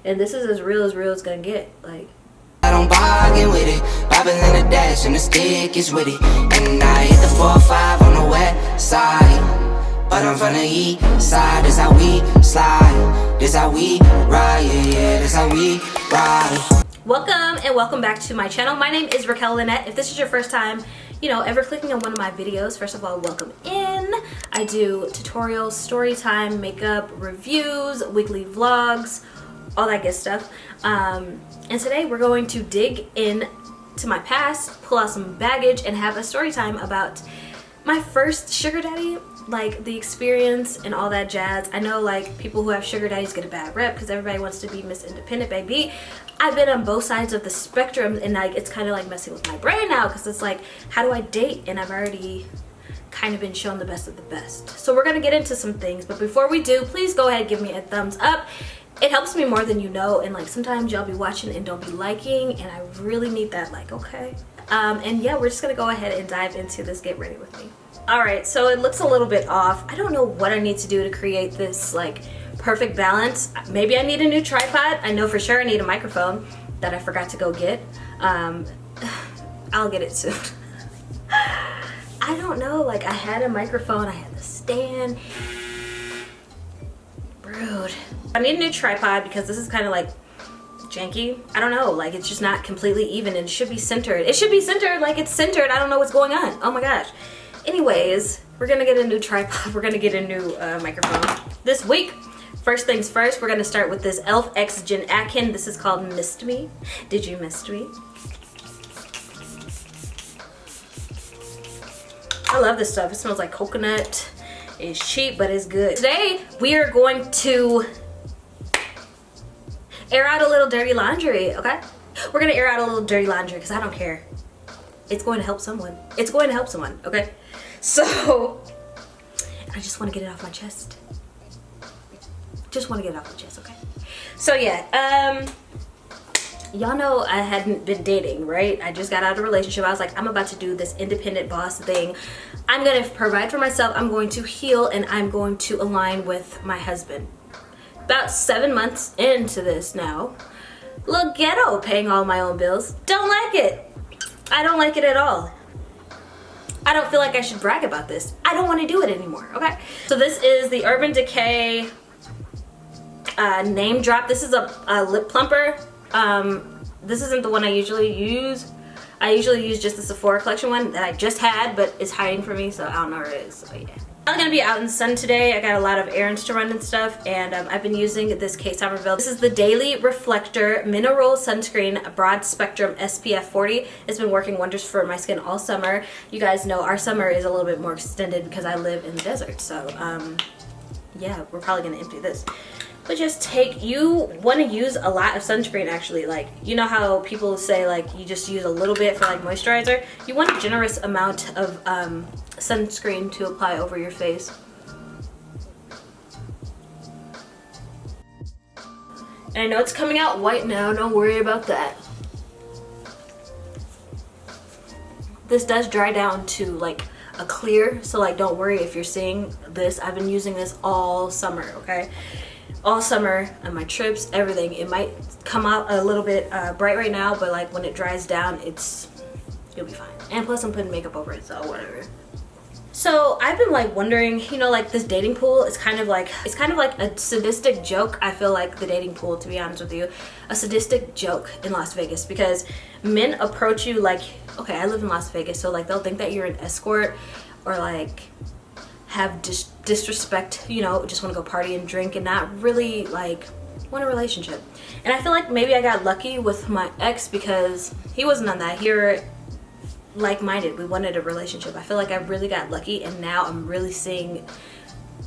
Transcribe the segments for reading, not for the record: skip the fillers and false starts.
And this is as real it's gonna get. Like, I don't bargain with it. Bobbing in the dash and the stick is with it. And I hit the 4-5 on the west side. But I'm from the east side. This how we slide. This how we ride. Yeah, this how we ride. welcome and welcome back to my channel. My name is Raquelle Lynnette. If this is your first time, ever clicking on one of my videos, first of all, welcome in. I do tutorials, story time, makeup, reviews, weekly vlogs, all that good stuff. And today we're going to dig in to my past, pull out some baggage, and have a story time about my first sugar daddy, like the experience and all that jazz. I know like people who have sugar daddies get a bad rep because everybody wants to be Miss Independent, baby. I've been on both sides of the spectrum, and like it's kind of like messing with my brain now because it's like, how do I date? And I've already kind of been shown the best of the best. So we're gonna get into some things, but before we do, please go ahead and give me a thumbs up. It helps me more than you know, and like sometimes y'all be watching and don't be liking, and I really need that like, okay. And yeah, we're just gonna go ahead and dive into this. Get ready with me. All right, so it looks a little bit off. I don't know what I need to do to create this like perfect balance. Maybe I need a new tripod. I know for sure I need a microphone that I forgot to go get. I'll get it soon. I don't know, like I had a microphone, I had the stand. Rude. I need a new tripod because this is kind of like janky. I don't know, like it's just not completely even, and it should be centered. It should be centered like it's centered. I don't know what's going on. Oh my gosh. Anyways, we're gonna get a new tripod. We're gonna get a new microphone this week. First things first, we're gonna start with this e.l.f. X Gen Akin. This is called Missed Me. Did you miss me? I love this stuff. It smells like coconut. It's cheap, but it's good. Today, we are going to air out a little dirty laundry, okay? We're gonna air out a little dirty laundry because I don't care. It's going to help someone. It's going to help someone, okay? So, I just want to get it off my chest. Just want to get it off my chest, okay? So yeah, y'all know I hadn't been dating, right? I just got out of a relationship. I was like, I'm about to do this independent boss thing. I'm gonna provide for myself. I'm going to heal, and I'm going to align with my husband. About 7 months into this now. Little ghetto, paying all my own bills. Don't like it. I don't like it at all. I don't feel like I should brag about this. I don't want to do it anymore, okay? So this is the Urban Decay name drop. This is a lip plumper. This isn't the one I usually use. I usually use just the Sephora collection one that I just had, but it's hiding from me, so I don't know where it is. So yeah. I'm gonna be out in the sun today. I got a lot of errands to run and stuff, and I've been using this Kate Somerville. This is the Daily Reflector Mineral Sunscreen Broad Spectrum SPF 40. It's been working wonders for my skin all summer. You guys know our summer is a little bit more extended because I live in the desert, so yeah, we're probably gonna empty this. But just you want to use a lot of sunscreen actually. Like, you know how people say like you just use a little bit for like moisturizer? You want a generous amount of sunscreen to apply over your face. And I know it's coming out white now, don't worry about that. This does dry down to like a clear, so like don't worry if you're seeing this. I've been using this all summer, okay? All summer on my trips, everything. It might come out a little bit bright right now, but like when it dries down, you'll be fine. And plus I'm putting makeup over it, so whatever. So I've been like wondering, like this dating pool is kind of like a sadistic joke. I feel like the dating pool, to be honest with you, a sadistic joke in Las Vegas, because men approach you like, okay, I live in Las Vegas, so like they'll think that you're an escort or like have disrespect, just want to go party and drink and not really like want a relationship. And I feel like maybe I got lucky with my ex because he wasn't on that. He were like-minded. We wanted a relationship. I feel like I really got lucky, and now I'm really seeing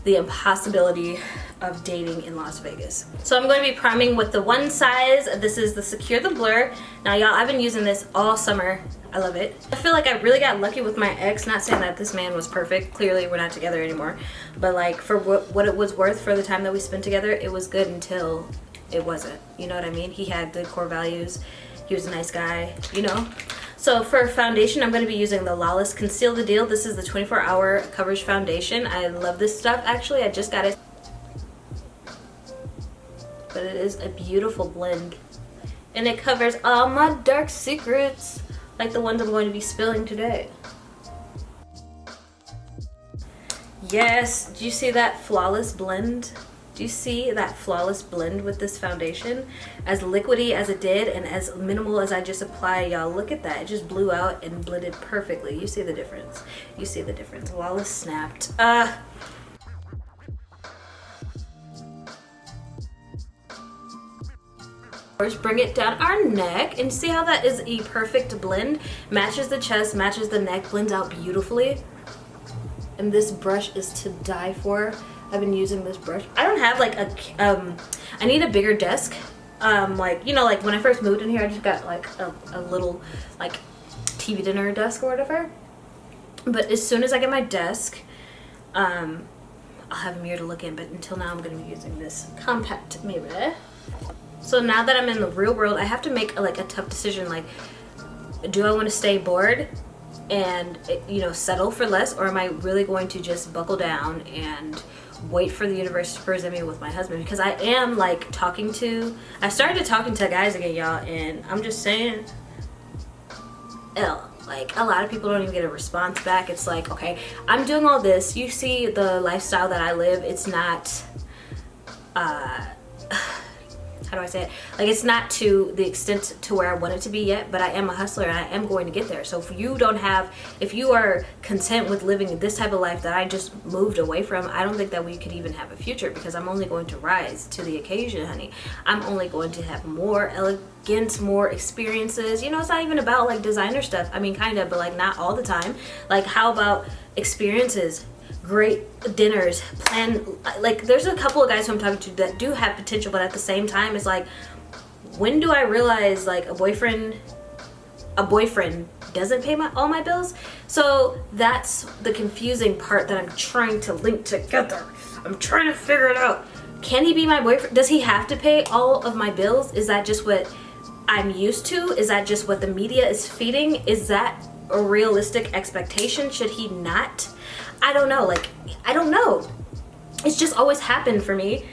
the impossibility of dating in Las Vegas. So I'm going to be priming with the one size. This is the Secure the Blur. Now y'all, I've been using this all summer. I love it. I feel like I really got lucky with my ex. Not saying that this man was perfect. Clearly we're not together anymore. But like for what it was worth for the time that we spent together, it was good until it wasn't. You know what I mean? He had good core values. He was a nice guy, So for foundation, I'm going to be using the Lawless Conceal the Deal. This is the 24-hour coverage foundation. I love this stuff. Actually, I just got it. But but it is a beautiful blend. And it covers all my dark secrets, like the ones I'm going to be spilling today. Yes, do you see that flawless blend? Do you see that flawless blend with this foundation? As liquidy as it did and as minimal as I just applied, y'all, look at that. It just blew out and blended perfectly. You see the difference. You see the difference. Flawless snapped. First, bring it down our neck and see how that is a perfect blend. Matches the chest, matches the neck, blends out beautifully. And this brush is to die for. I've been using this brush. I don't have like a, I need a bigger desk. Like, you know, like when I first moved in here, I just got like a little like TV dinner desk or whatever. But as soon as I get my desk, I'll have a mirror to look in. But until now, I'm gonna be using this compact mirror. So now that I'm in the real world, I have to make like a tough decision. Like, do I want to stay bored and, you know, settle for less, or am I really going to just buckle down and wait for the universe to present me with my husband? Because I am like I started talking to guys again, y'all, and I'm just saying, like a lot of people don't even get a response back. It's like, okay, I'm doing all this, you see the lifestyle that I live, it's not how do I say it? Like, it's not to the extent to where I want it to be yet, but I am a hustler and I am going to get there. So if you are content with living this type of life that I just moved away from, I don't think that we could even have a future, because I'm only going to rise to the occasion, honey. I'm only going to have more elegance, more experiences. You know, it's not even about like designer stuff. I mean, kind of, but like not all the time. Like, how about experiences? Great dinners, plan, like there's a couple of guys who I'm talking to that do have potential, but at the same time it's like, when do I realize like a boyfriend doesn't pay all my bills? So that's the confusing part that I'm trying to link together. I'm trying to figure it out. Can he be my boyfriend? Does he have to pay all of my bills? Is that just what I'm used to? Is that just what the media is feeding? Is that a realistic expectation? Should he not? I don't know. Like, I don't know. It's just always happened for me.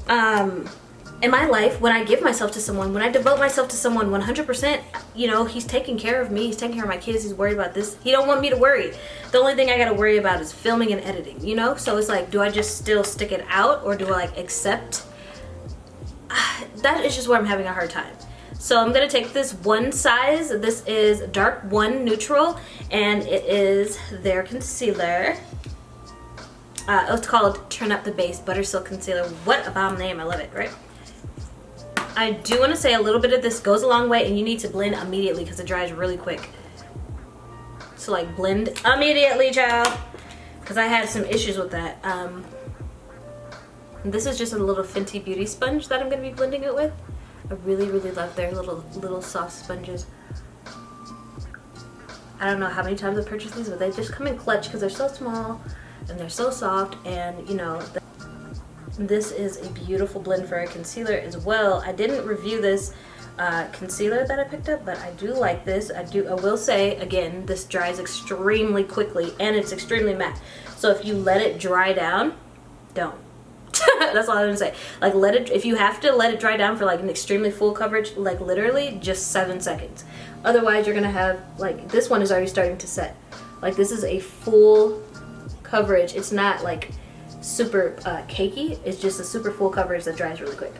In my life, when I give myself to someone, when I devote myself to someone 100%, you know, he's taking care of me, he's taking care of my kids, he's worried about this. He don't want me to worry. The only thing I gotta worry about is filming and editing, you know? So it's like, do I just still stick it out, or do I like accept? That is just where I'm having a hard time. So I'm gonna take this one size. This is Dark 1 Neutral, and it is their concealer. It's called Turn Up the Base Butter Silk Concealer. What a bomb name, I love it, right? I do want to say a little bit of this goes a long way, and you need to blend immediately because it dries really quick. So like blend immediately, child, because I had some issues with that. This is just a little Fenty Beauty sponge that I'm gonna be blending it with. I really, really love their little soft sponges. I don't know how many times I've purchased these, but they just come in clutch because they're so small and they're so soft, and you know, this is a beautiful blend for a concealer as well. I didn't review this concealer that I picked up, but I do like this. I will say, again, this dries extremely quickly and it's extremely matte. So if you let it dry down, don't. That's all I'm gonna say. Like, if you have to let it dry down for like an extremely full coverage, like literally just 7 seconds. Otherwise you're gonna have, like, this one is already starting to set. Like, this is a full coverage. It's not like super cakey. It's just a super full coverage that dries really quick.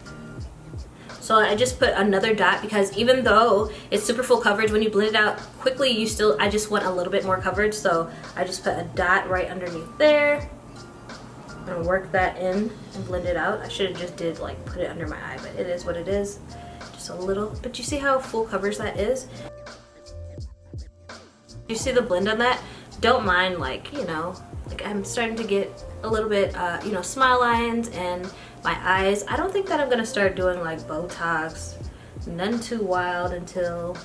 So I just put another dot because even though it's super full coverage, when you blend it out quickly, I just want a little bit more coverage. So I just put a dot right underneath there. I'm gonna work that in and blend it out. I should have just put it under my eye, but it is what it is. Just a little, but you see how full coverage that is? You see the blend on that? Don't mind, like, you know, like I'm starting to get a little bit, you know, smile lines and my eyes. I don't think that I'm gonna start doing like Botox, none too wild until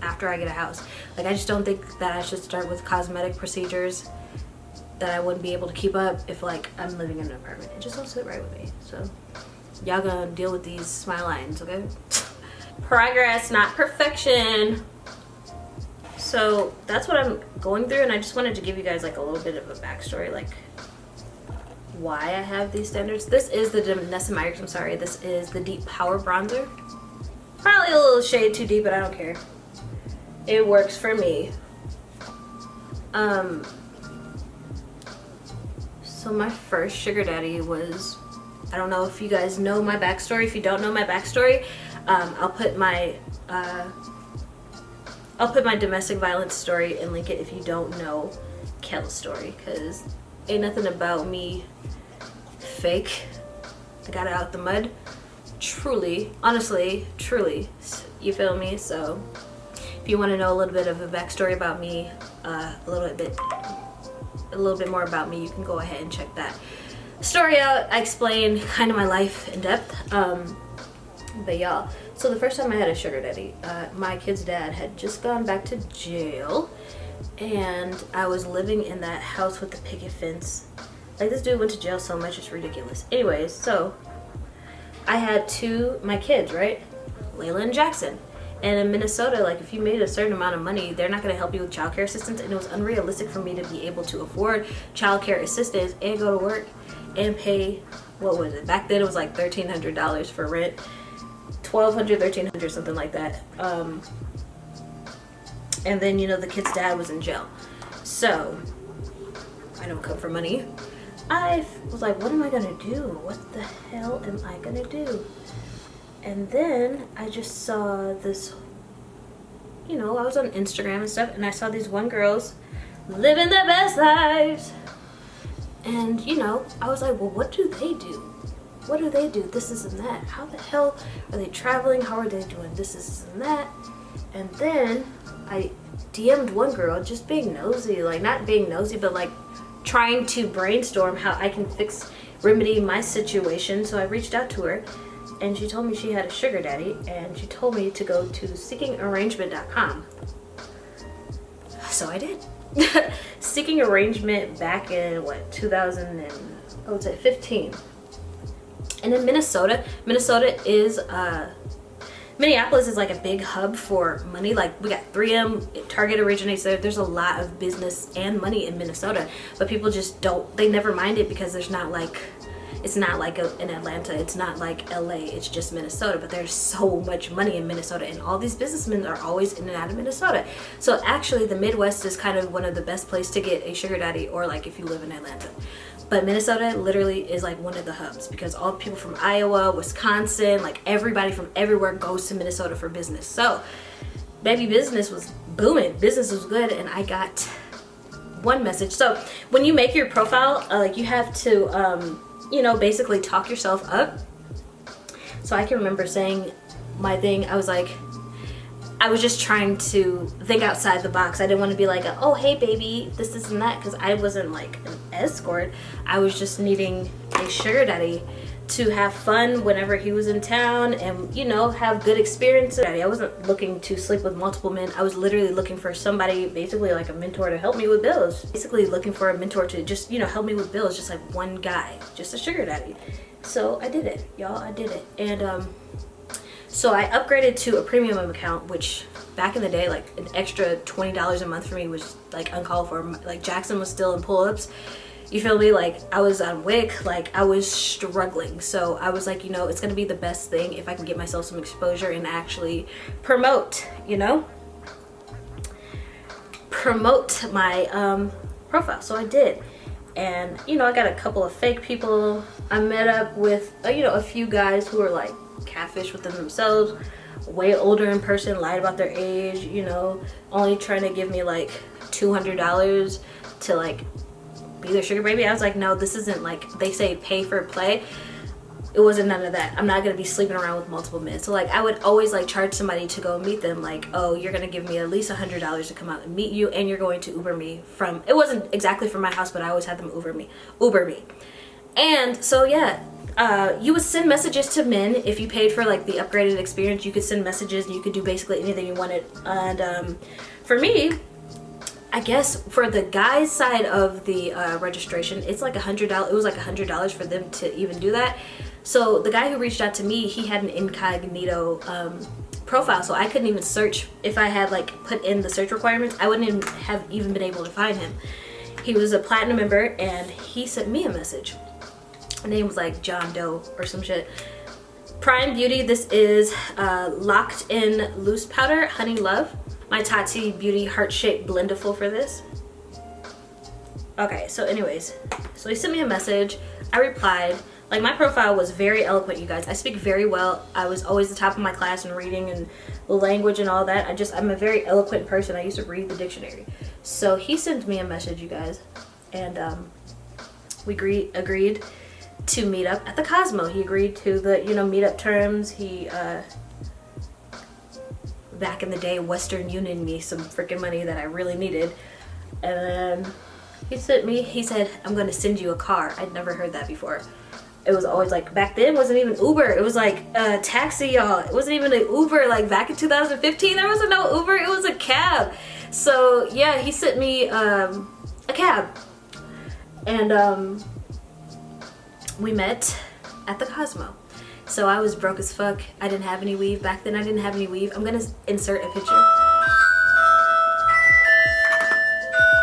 after I get a house. Like, I just don't think that I should start with cosmetic procedures that I wouldn't be able to keep up if like I'm living in an apartment. It just don't sit right with me. So y'all gonna deal with these smile lines, okay? Progress, not perfection. So that's what I'm going through, and I just wanted to give you guys like a little bit of a backstory. Like, why I have these standards. This is the Nessa Myers, I'm sorry, this is the Deep Power Bronzer. Probably a little shade too deep, but I don't care. It works for me. So my first sugar daddy was, I don't know if you guys know my backstory. If you don't know my backstory, I'll put my domestic violence story and link it if you don't know Kel's story, because ain't nothing about me fake. I got it out the mud. Truly, honestly, truly, you feel me? So if you want to know a little bit of a backstory about me, a little bit more about me, you can go ahead and check that story out. I explain kind of my life in depth. But y'all, so the first time I had a sugar daddy, my kid's dad had just gone back to jail, and I was living in that house with the picket fence. Like, this dude went to jail so much, it's ridiculous. Anyways, so I had my kids, right? Layla and Jackson. And in Minnesota, like, if you made a certain amount of money, they're not going to help you with childcare assistance, and it was unrealistic for me to be able to afford childcare assistance and go to work and pay, what was it? Back then it was like $1,300 for rent. $1,200, $1,300, something like that. And then, you know, the kid's dad was in jail. So I don't come for money. I was like, what am I gonna do? What the hell am I gonna do? And then I just saw this, you know, I was on Instagram and stuff, and I saw these girls living their best lives. And, you know, I was like, well, what do they do? What do they do? This, and that. How the hell are they traveling? How are they doing this, and that? And then I DM'd one girl, just being nosy, like, not being nosy, but like trying to brainstorm how I can remedy my situation. So I reached out to her, and she told me she had a sugar daddy, and she told me to go to seekingarrangement.com. So I did. Seeking Arrangement back in, what, 2015. And in Minnesota is, Minneapolis is like a big hub for money. Like, we got 3M, Target originates there. There's a lot of business and money in Minnesota, but people just they never mind it, because it's not like in Atlanta, it's not like LA, it's just Minnesota. But there's so much money in Minnesota, and all these businessmen are always in and out of Minnesota. So actually the Midwest is kind of one of the best places to get a sugar daddy, or like if you live in Atlanta. But Minnesota literally is like one of the hubs, because all people from Iowa, Wisconsin, like everybody from everywhere goes to Minnesota for business. So baby, business was booming, business was good, and I got one message. So when you make your profile, like, you have to you know, basically talk yourself up. So I can remember saying my thing, I was just trying to think outside the box. I didn't want to be like, oh, hey baby, this and that, because I wasn't like an escort. I was just needing a sugar daddy to have fun whenever he was in town, and, you know, have good experiences. I wasn't looking to sleep with multiple men. I was literally looking for somebody, basically like a mentor, to help me with bills. Basically looking for a mentor to just, you know, help me with bills, just like one guy, just a sugar daddy. So I did it, y'all, I did it. And so I upgraded to a premium account, which back in the day, like, an extra $20 a month for me was like uncalled for. Like, Jackson was still in pull-ups. You feel me? Like, I was on WIC, like, I was struggling. So I was like, you know, it's gonna be the best thing if I can get myself some exposure and actually promote, you know? Promote my profile. So I did. And, you know, I got a couple of fake people. I met up with, you know, a few guys who were like catfish within themselves, way older in person, lied about their age, you know, only trying to give me like $200 to like be their sugar baby. I was like, no, this isn't, like, they say pay for play. It wasn't none of that. I'm not gonna be sleeping around with multiple men. So like, I would always like charge somebody to go meet them, like, oh, you're gonna give me at least $100 to come out and meet you, and you're going to Uber me from, it wasn't exactly from my house, but I always had them Uber me. And so yeah, you would send messages to men. If you paid for like the upgraded experience, you could send messages and you could do basically anything you wanted. And for me, I guess for the guys side of the registration, it's like $100. It was like $100 for them to even do that. So the guy who reached out to me, he had an incognito profile, so I couldn't even search. If I had like put in the search requirements, I wouldn't have even been able to find him. He was a platinum member, and he sent me a message. name was like John Doe or some shit. Prime Beauty, this is Locked In Loose Powder, Honey Love. My Tati Beauty heart-shaped blendiful for this. Okay, so anyways, so he sent me a message. I replied. Like, my profile was very eloquent, you guys. I speak very well. I was always the top of my class in reading and the language and all that. I'm a very eloquent person. I used to read the dictionary. So he sent me a message, you guys, and we agreed to meet up at the Cosmo. He agreed to the, you know, meetup terms. He back in the day Western Union me some freaking money that I really needed, and then he said, I'm gonna send you a car. I'd never heard that before. It was always like, back then it wasn't even Uber. It was like a taxi, y'all. It wasn't even an Uber. Like back in 2015, there wasn't no Uber. It was a cab. So yeah, he sent me a cab, and we met at the Cosmo. So I was broke as fuck. I didn't have any weave. Back then I didn't have any weave. I'm gonna insert a picture.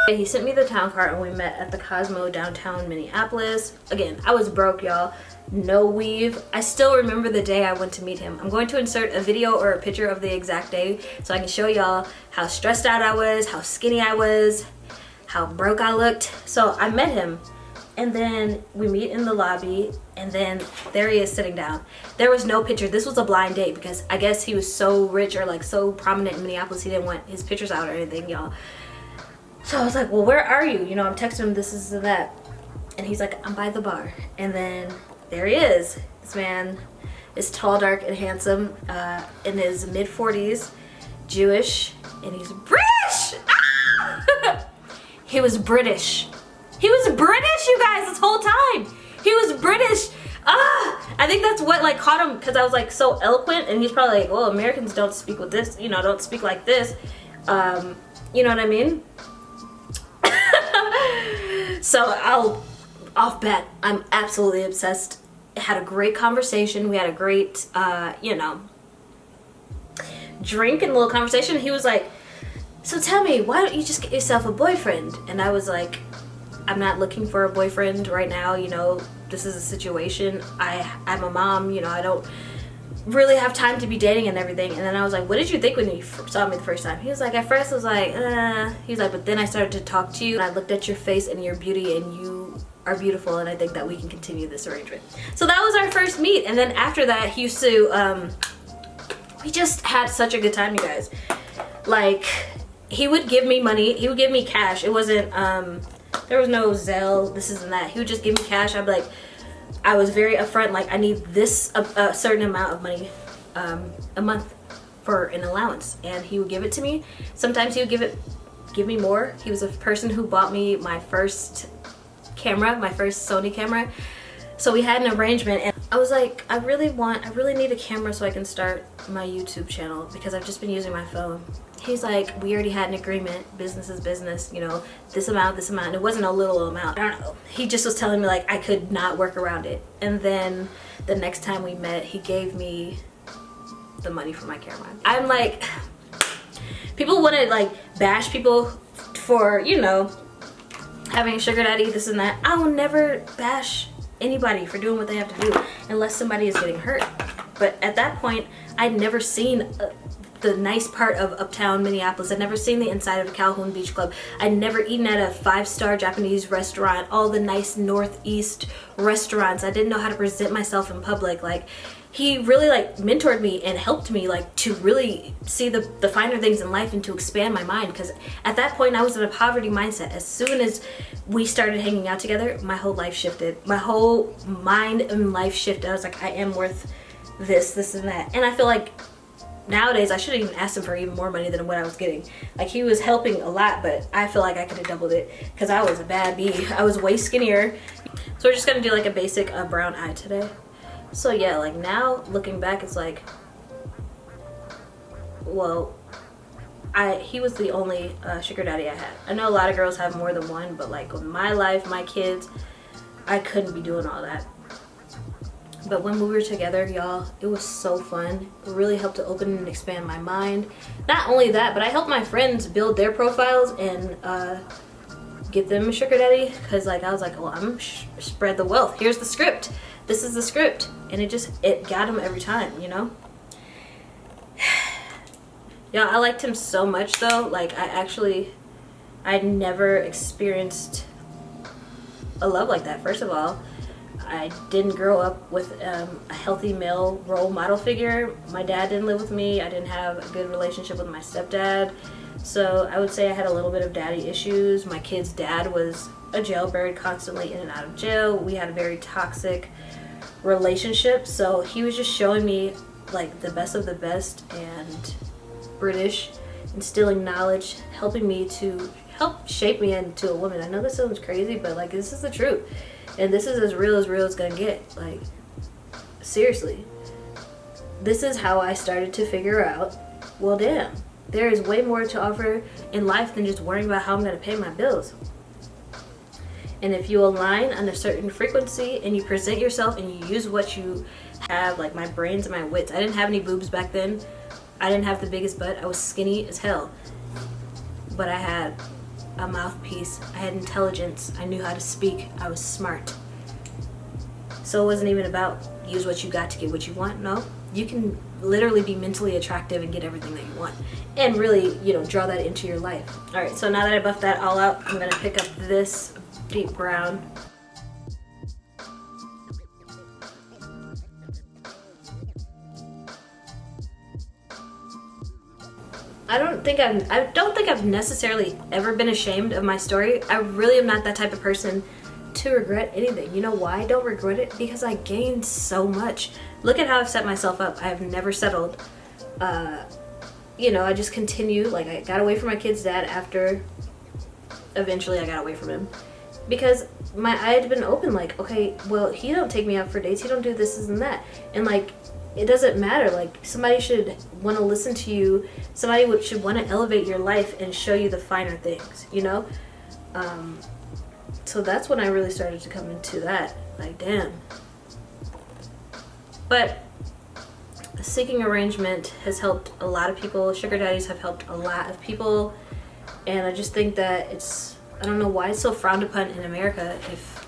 He sent me the town card and we met at the Cosmo downtown Minneapolis. Again, I was broke, y'all. No weave. I still remember the day I went to meet him. I'm going to insert a video or a picture of the exact day so I can show y'all how stressed out I was, how skinny I was, how broke I looked. So I met him, and then we meet in the lobby, and then there he is sitting down. There was no picture. This was a blind date because I guess he was so rich or like so prominent in Minneapolis, he didn't want his pictures out or anything, y'all. So I was like, well, where are you? You know, I'm texting him this and that. And he's like, I'm by the bar. And then there he is. This man is tall, dark, and handsome, in his mid-40s, Jewish, and he's British! Ah! He was British. He was British, you guys, this whole time. He was British. Ah! I think that's what like caught him, because I was like so eloquent, and he's probably like, well, Americans don't speak with this, you know, don't speak like this. You know what I mean? So off bat, I'm absolutely obsessed. Had a great conversation. We had a great, you know, drink and little conversation. He was like, so tell me, why don't you just get yourself a boyfriend? And I was like, I'm not looking for a boyfriend right now. You know, this is a situation. I'm a mom, you know, I don't really have time to be dating and everything. And then I was like, what did you think when you saw me the first time? He was like, at first I was like, he's like, but then I started to talk to you and I looked at your face and your beauty, and you are beautiful, and I think that we can continue this arrangement. So that was our first meet. And then after that, he used to, we just had such a good time, you guys. Like, he would give me money, he would give me cash. It wasn't, there was no Zelle, this and that. He would just give me cash. I'd be like, I was very upfront, like, I need this, a certain amount of money a month for an allowance, and he would give it to me. Sometimes he would give me more. He was a person who bought me my first camera, my first Sony camera. So we had an arrangement, and I was like, I really need a camera so I can start my YouTube channel because I've just been using my phone. He's like, we already had an agreement, business is business, you know, this amount, and it wasn't a little amount. I don't know. He just was telling me like I could not work around it. And then the next time we met, he gave me the money for my camera. I'm like, people want to like bash people for, you know, having a sugar daddy, this and that. I will never bash anybody for doing what they have to do unless somebody is getting hurt. But at that point, I'd never seen the nice part of uptown Minneapolis. I'd never seen the inside of Calhoun Beach Club. I'd never eaten at a 5-star Japanese restaurant, all the nice Northeast restaurants. I didn't know how to present myself in public. Like, he really like mentored me and helped me like to really see the finer things in life and to expand my mind, because at that point I was in a poverty mindset. As soon as we started hanging out together, my whole life shifted. My whole mind and life shifted. I was like, I am worth this and that. And I feel like nowadays I should have even asked him for even more money than what I was getting. Like, he was helping a lot, but I feel like I could have doubled it because I was a bad bee. I was way skinnier. So we're just gonna do like a basic brown eye today. So yeah, like now looking back, it's like, well, he was the only sugar daddy I had. I know a lot of girls have more than one, but like with my life, my kids, I couldn't be doing all that. But when we were together, y'all, it was so fun. It really helped to open and expand my mind. Not only that, but I helped my friends build their profiles and get them a sugar daddy, because like I was like, well, I'm spread the wealth. Here's the script. This is the script, and it got him every time, you know. Yeah, I liked him so much though. Like I'd never experienced a love like that. First of all, I didn't grow up with a healthy male role model figure. My dad didn't live with me. I didn't have a good relationship with my stepdad. So I would say I had a little bit of daddy issues. My kid's dad was a jailbird, constantly in and out of jail. We had a very toxic relationship. So he was just showing me like the best of the best and British, instilling knowledge, helping me to help shape me into a woman. I know this sounds crazy, but like this is the truth. And this is as real it's gonna get. Like, seriously. This is how I started to figure out, well, damn, there is way more to offer in life than just worrying about how I'm gonna pay my bills. And if you align on a certain frequency and you present yourself and you use what you have, like my brains and my wits. I didn't have any boobs back then. I didn't have the biggest butt. I was skinny as hell. But I had a mouthpiece. I had intelligence. I knew how to speak. I was smart. So it wasn't even about use what you got to get what you want. No, you can literally be mentally attractive and get everything that you want, and really, you know, draw that into your life. All right, so now that I buffed that all out, I'm gonna pick up this deep brown. I don't think I've necessarily ever been ashamed of my story. I really am not that type of person to regret anything. You know why I don't regret it? Because I gained so much. Look at how I've set myself up. I have never settled. You know, I just continue. Like, I got away from my kid's dad after eventually I got away from him. Because I had been open, like, okay, well, he don't take me out for dates. He don't do this and that. And like, it doesn't matter. Like, somebody should want to listen to you. Somebody should want to elevate your life and show you the finer things, you know? So that's when I really started to come into that. Like, damn. But seeking arrangement has helped a lot of people. Sugar daddies have helped a lot of people. And I just think that I don't know why it's so frowned upon in America if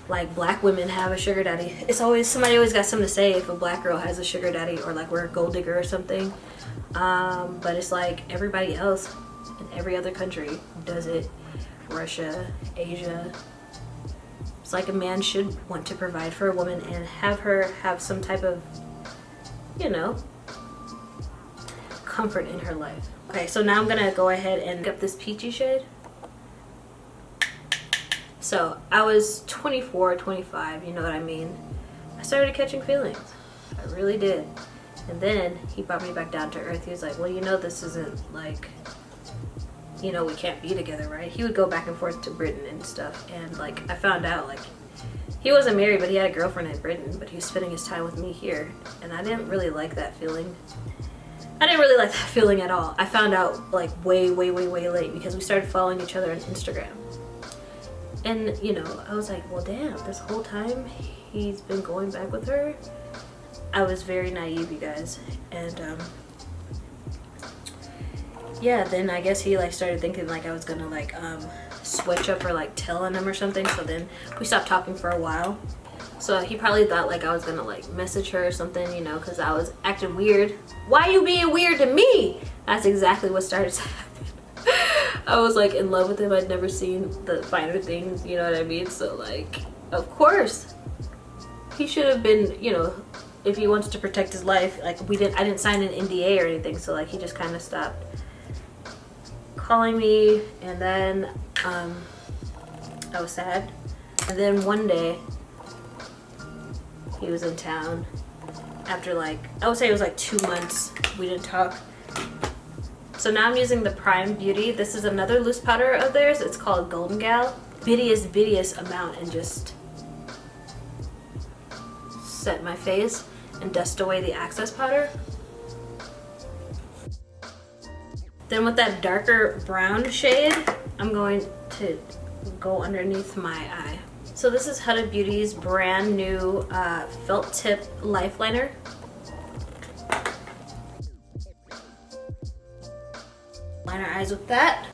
like black women have a sugar daddy. Somebody always got something to say if a black girl has a sugar daddy, or like we're a gold digger or something. But it's like everybody else in every other country does it. Russia, Asia. It's like a man should want to provide for a woman and have her have some type of, you know, comfort in her life. Okay, so now I'm gonna go ahead and get this peachy shade. So I was 24, 25, you know what I mean? I started catching feelings. I really did. And then he brought me back down to earth. He was like, well, you know, this isn't like, you know, we can't be together, right? He would go back and forth to Britain and stuff. And like, I found out like, he wasn't married, but he had a girlfriend in Britain, but he was spending his time with me here. And I didn't really like that feeling. I didn't really like that feeling at all. I found out like way late because we started following each other on Instagram. And, you know, I was like, well, damn, this whole time he's been going back with her. I was very naive, you guys. And, yeah, then I guess he, like, started thinking, like, I was gonna, like, switch up or, like, tell on him or something. So then we stopped talking for a while. So he probably thought, like, I was gonna, like, message her or something, you know, because I was acting weird. Why you being weird to me? That's exactly what started to happen. I was like in love with him. I'd never seen the finer things, you know what I mean? So like, of course he should have been, you know, if he wants to protect his life, like I didn't sign an NDA or anything, so like he just kind of stopped calling me. And then I was sad. And then one day he was in town after like, I would say it was like 2 months we didn't talk. So now I'm using the Prime Beauty. This is another loose powder of theirs. It's called Golden Gal. Bittiest amount, and just set my face and dust away the excess powder. Then with that darker brown shade, I'm going to go underneath my eye. So this is Huda Beauty's brand new felt tip life liner. Line our eyes with that.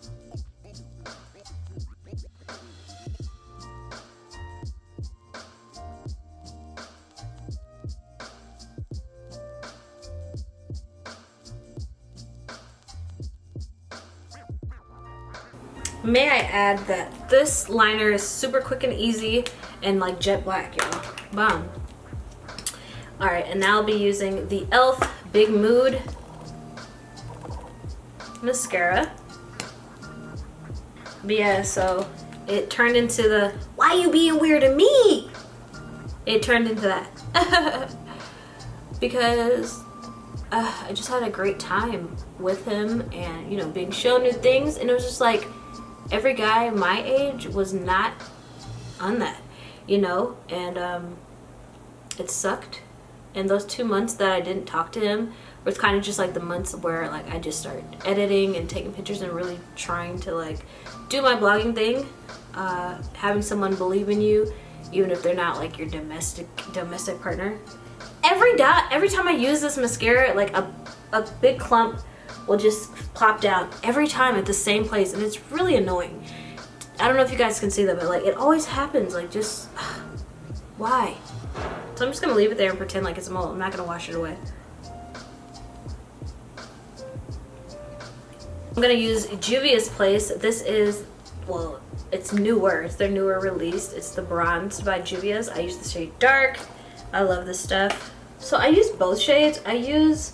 May I add that this liner is super quick and easy and like jet black, y'all. Bomb. Alright, and now I'll be using the e.l.f. Big Mood mascara. But yeah, so it turned into the, why you being weird to me? It turned into that. Because I just had a great time with him and, you know, being shown new things. And it was just like, every guy my age was not on that, you know? And it sucked. And those 2 months that I didn't talk to him was kind of just like the months where like I just started editing and taking pictures and really trying to like do my blogging thing. Having someone believe in you, even if they're not like your domestic partner. Every time I use this mascara, like a big clump will just plop down every time at the same place, and it's really annoying. I don't know if you guys can see that, but like it always happens. Like, just why? So I'm just gonna leave it there and pretend like it's a mole. I'm not gonna wash it away. I'm gonna use Juvia's Place. This is, well, it's newer. It's their newer release. It's the Bronzed by Juvias. I use the shade Dark. I love this stuff. So I use both shades. I use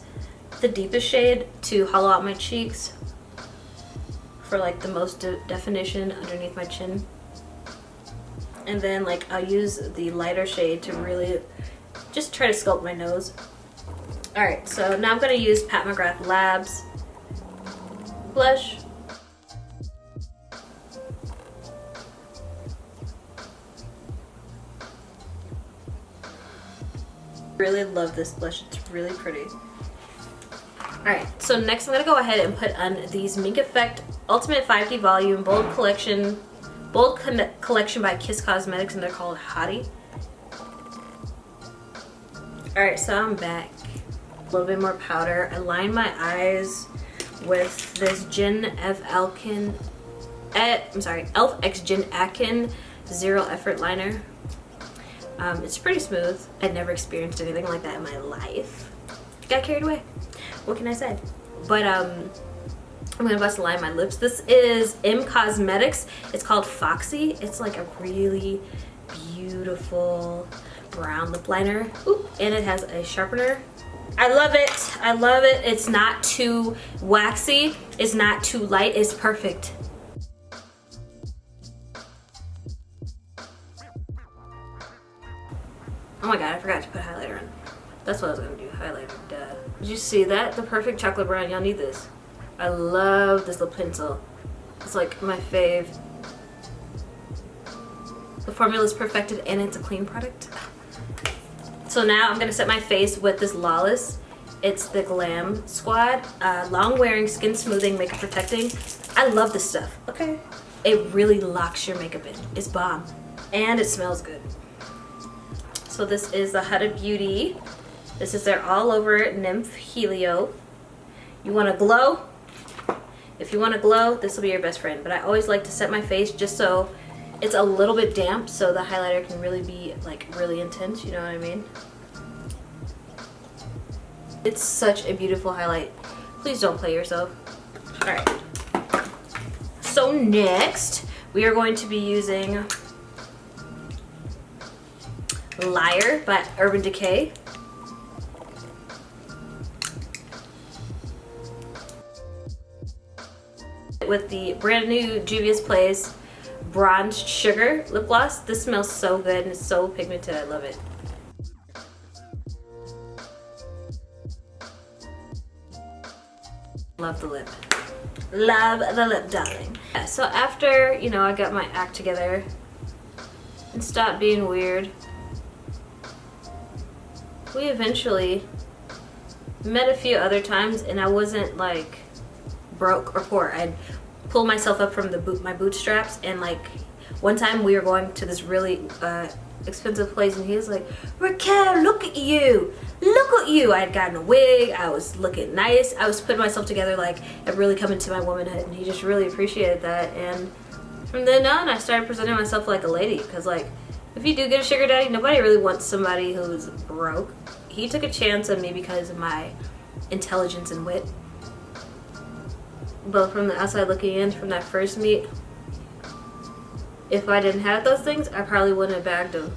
the deepest shade to hollow out my cheeks for like the most definition underneath my chin. And then like I'll use the lighter shade to really just try to sculpt my nose. Alright, so now I'm going to use Pat McGrath Labs blush. Really love this blush, it's really pretty. Alright, so next I'm going to go ahead and put on these Mink Effect Ultimate 5D Volume Bold Collection by Kiss Cosmetics, and they're called Haughty. Alright, so I'm back. A little bit more powder. I line my eyes with this e.l.f. X Gen Akin Zero Effort Liner. It's pretty smooth. I'd never experienced anything like that in my life. Got carried away. What can I say? But I'm gonna bust a line my lips. This is M Cosmetics. It's called Foxy. It's like a really beautiful brown lip liner. Ooh, and it has a sharpener. I love it. I love it. It's not too waxy. It's not too light. It's perfect. Oh my god, I forgot to put highlighter on. That's what I was gonna do, highlighter, duh. Did you see that? The perfect chocolate brown, y'all need this. I love this lip pencil. It's like my fave. The formula is perfected and it's a clean product. So now I'm gonna set my face with this Lawless. It's the Glam Squad. Long wearing, skin smoothing, makeup protecting. I love this stuff, okay? It really locks your makeup in. It's bomb. And it smells good. So this is the Huda Beauty. This is their all over Nymph Helio. You wanna glow? If you wanna glow, this will be your best friend. But I always like to set my face just so it's a little bit damp so the highlighter can really be like really intense, you know what I mean? It's such a beautiful highlight. Please don't play yourself. Alright. So next, we are going to be using Liar by Urban Decay. With the brand new Juvia's Place Bronzed Sugar lip gloss. This smells so good and it's so pigmented. I love it. Love the lip. Love the lip, darling. Yeah, so after, you know, I got my act together and stopped being weird, we eventually met a few other times and I wasn't like broke or poor. I'd pull myself up from my bootstraps, and like one time we were going to this really expensive place and he was like, Raquel, look at you, look at you. I had gotten a wig, I was looking nice, I was putting myself together, like and really coming to my womanhood, and he just really appreciated that. And from then on I started presenting myself like a lady, because like if you do get a sugar daddy, nobody really wants somebody who's broke. He took a chance on me because of my intelligence and wit. But from the outside looking in, from that first meet, if I didn't have those things, I probably wouldn't have bagged him.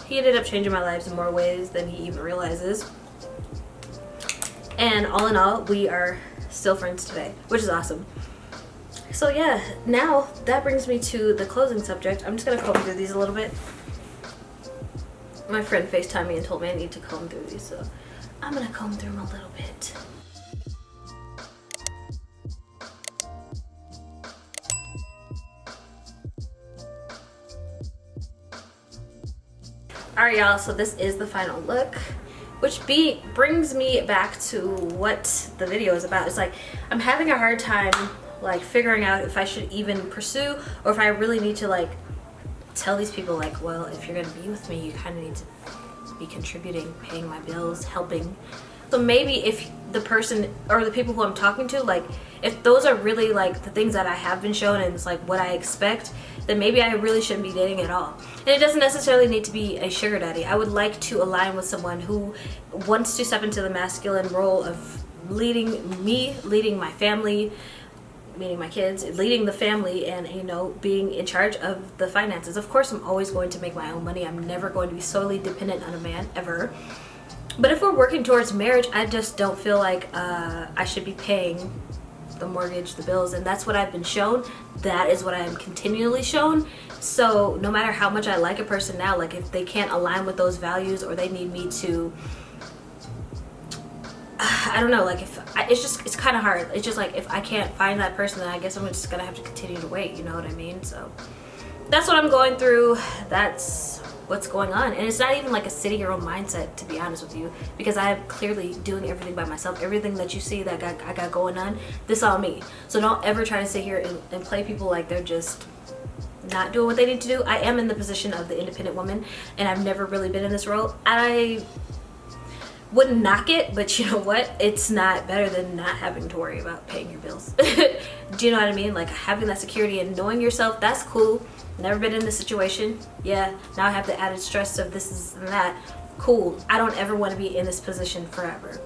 He ended up changing my life in more ways than he even realizes. And all in all, we are still friends today, which is awesome. So yeah, now that brings me to the closing subject. I'm just gonna comb through these a little bit. My friend FaceTimed me and told me I need to comb through these, so I'm gonna comb through them a little bit. Alright y'all, so this is the final look, which brings me back to what the video is about. It's like I'm having a hard time like figuring out if I should even pursue, or if I really need to like tell these people like, well, if you're gonna be with me, you kind of need to be contributing, paying my bills, helping. So maybe if the person or the people who I'm talking to, like if those are really like the things that I have been shown and it's like what I expect, then maybe I really shouldn't be dating at all. And it doesn't necessarily need to be a sugar daddy. I would like to align with someone who wants to step into the masculine role of leading me, leading my family, meaning my kids, leading the family, and you know, being in charge of the finances. Of course, I'm always going to make my own money. I'm never going to be solely dependent on a man, ever. But if we're working towards marriage, I just don't feel like I should be paying the mortgage, the bills, and that's what I've been shown. That is what I am continually shown. So no matter how much I like a person now, like if they can't align with those values, or they need me to, I don't know, like if it's kind of hard. It's just like if I can't find that person, then I guess I'm just gonna have to continue to wait, you know what I mean? So that's what I'm going through. That's what's going on. And it's not even like a sit your own mindset, to be honest with you, because I am clearly doing everything by myself. Everything that you see that I got going on, this all me. So don't ever try to sit here and play people like they're just not doing what they need to do. I am in the position of the independent woman, and I've never really been in this role. I wouldn't knock it, but you know what, it's not better than not having to worry about paying your bills. Do you know what I mean? Like having that security and knowing yourself, that's cool. Never been in this situation. Yeah, now I have the added stress of this and that. Cool. I don't ever want to be in this position forever.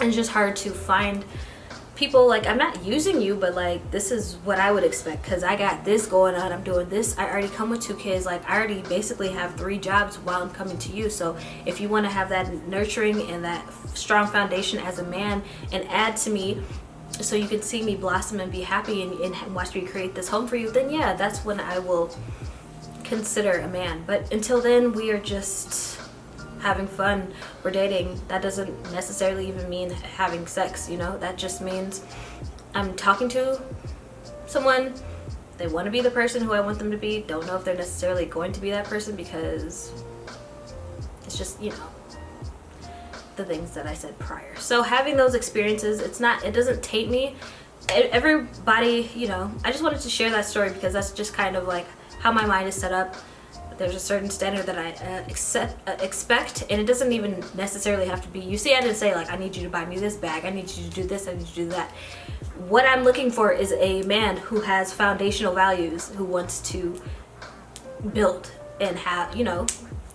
And it's just hard to find people. Like, I'm not using you, but like this is what I would expect, because I got this going on, I'm doing this, I already come with 2 kids, like I already basically have 3 jobs while I'm coming to you. So if you want to have that nurturing and that strong foundation as a man and add to me, so you can see me blossom and be happy and watch me create this home for you, then yeah, that's when I will consider a man. But until then, we are just having fun, we're dating. That doesn't necessarily even mean having sex, you know? That just means I'm talking to someone, they want to be the person who I want them to be, don't know if they're necessarily going to be that person, because it's just, you know, the things that I said prior. So having those experiences, it doesn't taint me. Everybody, you know, I just wanted to share that story because that's just kind of like how my mind is set up. There's a certain standard that I expect, and it doesn't even necessarily have to be, you see, I didn't say like, I need you to buy me this bag, I need you to do this, I need you to do that. What I'm looking for is a man who has foundational values, who wants to build and have, you know,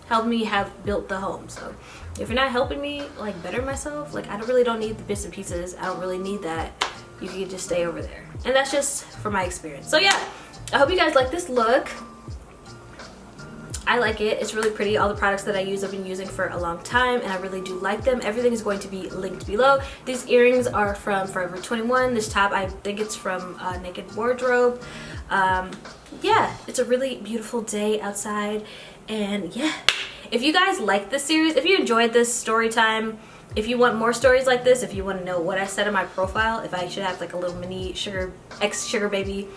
help me have built the home. So if you're not helping me like better myself, like I don't need the bits and pieces, I don't really need that. You can just stay over there. And that's just from my experience. So yeah, I hope you guys like this look. I like it. It's really pretty. All the products that I use I've been using for a long time, and I really do like them. Everything is going to be linked below. These earrings are from Forever 21. This top, I think it's from Naked Wardrobe. Yeah, it's a really beautiful day outside, and yeah, if you guys like this series, if you enjoyed this story time, if you want more stories like this, if you want to know what I said in my profile, if I should have like a little mini sugar baby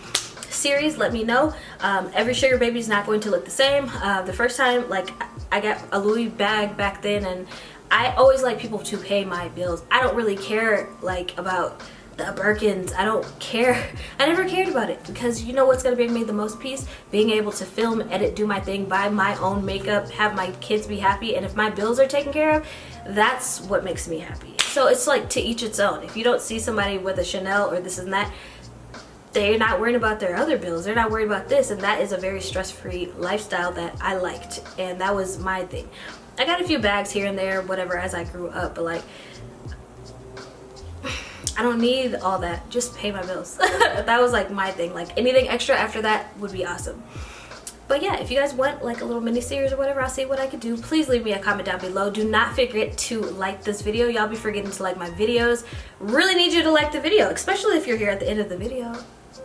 series, let me know. Every sugar baby is not going to look the same. The first time, like, I got a Louis bag back then, and I always like people to pay my bills. I don't really care like about the Birkins. I don't care. I never cared about it, because you know what's gonna bring me the most peace? Being able to film, edit, do my thing, buy my own makeup, have my kids be happy, and if my bills are taken care of, that's what makes me happy. So it's like to each its own. If you don't see somebody with a Chanel or this and that, they're not worried about their other bills, they're not worried about this, and that is a very stress-free lifestyle that I liked, and that was my thing. I got a few bags here and there, whatever, as I grew up, but like, I don't need all that. Just pay my bills. That was like my thing. Like anything extra after that would be awesome. But yeah, if you guys want like a little mini series or whatever, I'll see what I can do. Please leave me a comment down below. Do not forget to like this video. Y'all be forgetting to like my videos. Really need you to like the video, especially if you're here at the end of the video,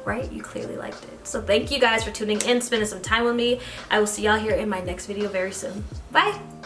right? You clearly liked it. So thank you guys for tuning in, spending some time with me. I will see y'all here in my next video very soon. Bye.